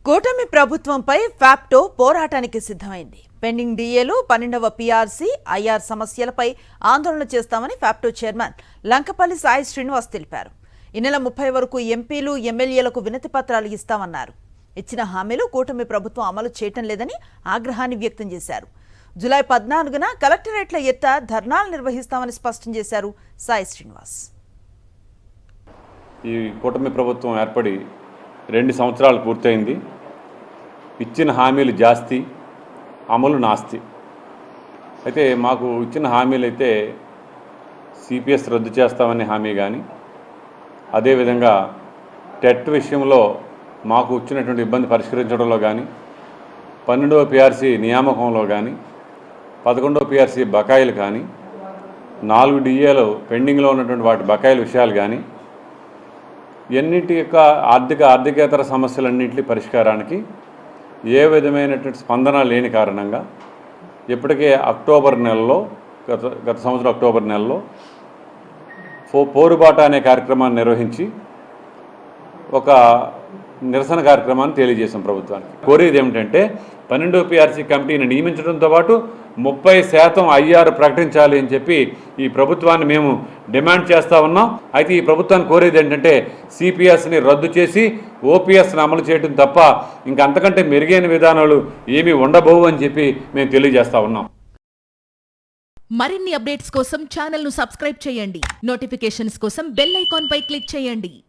కూటమి ప్రభుత్వంపై ఫ్యాప్టో పోరాటానికి సిద్ధమైంది. పెండింగ్ డీఏలు 12వ పీఆర్సీ ఐఆర్ సమస్యలపై ఆందోళన చేస్తామని ఫ్యాప్టో చైర్మన్ లంకపల్లి సాయి శ్రీనివాస్ తెలిపారు. ఈ నెల 30 వరకు ఎంపీలు ఎమ్మెల్యేలకు వినతి పత్రాలు ఇస్తామన్నారు. ఇచ్చిన హామీలు కూటమి ప్రభుత్వం అమలు చేయటం లేదని ఆగ్రహాన్ని వ్యక్తం చేశారు. జూలై 14న కలెక్టరేట్ల ఎత్త ధర్నాలు నిర్వహిస్తామని స్పష్టం చేశారు సాయి శ్రీనివాస్. ఈ కూటమి ప్రభుత్వం ఏర్పడి 2 సంవత్సరాలు పూర్తయింది. ఇచ్చిన హామీలు జాస్తి, అమలు నాస్తి. అయితే మాకు ఇచ్చిన హామీలు అయితే సిపిఎస్ రద్దు చేస్తామనే హామీ కానీ, అదేవిధంగా టెట్ విషయంలో మాకు వచ్చినటువంటి ఇబ్బంది పరిష్కరించడంలో కానీ, 12వ పీఆర్సీ నియామకంలో కానీ, 11వ పీఆర్సీ బకాయిలు కానీ, 4 డిఏలు పెండింగ్లో ఉన్నటువంటి వాటి బకాయిల విషయాలు కానీ, ఎన్నింటి యొక్క ఆర్థికేతర సమస్యలన్నింటి పరిష్కారానికి ఏ విధమైనటువంటి స్పందన లేని కారణంగా ఇప్పటికే అక్టోబర్ నెలలో గత సంవత్సరం అక్టోబర్ నెలలో పోరుబాట అనే కార్యక్రమాన్ని నిర్వహించి ఒక నిరసన కార్యక్రమాన్ని తెలియజేశాం ప్రభుత్వానికి. కోరేది ఏమిటంటే 12వ పీఆర్సీ కమిటీని నియమించడంతో పాటు 30% ఐఆర్ ప్రకటించాలి అని చెప్పి ఈ ప్రభుత్వాన్ని మేము డిమాండ్ చేస్తూ ఉన్నాం. అయితే ఈ ప్రభుత్వాన్ని కోరేది ఏంటంటే సిపిఎస్ని రద్దు చేసి ఓపీఎస్ని అమలు చేయడం తప్ప ఇంక అంతకంటే మెరుగైన విధానాలు ఏమీ ఉండబోవు అని చెప్పి మేము తెలియజేస్తూ ఉన్నాం. మరిన్ని అప్డేట్స్ కోసం ఛానల్ను సబ్స్క్రైబ్ చేయండి. నోటిఫికేషన్స్ కోసం బెల్ ఐకాన్ పై క్లిక్ చేయండి.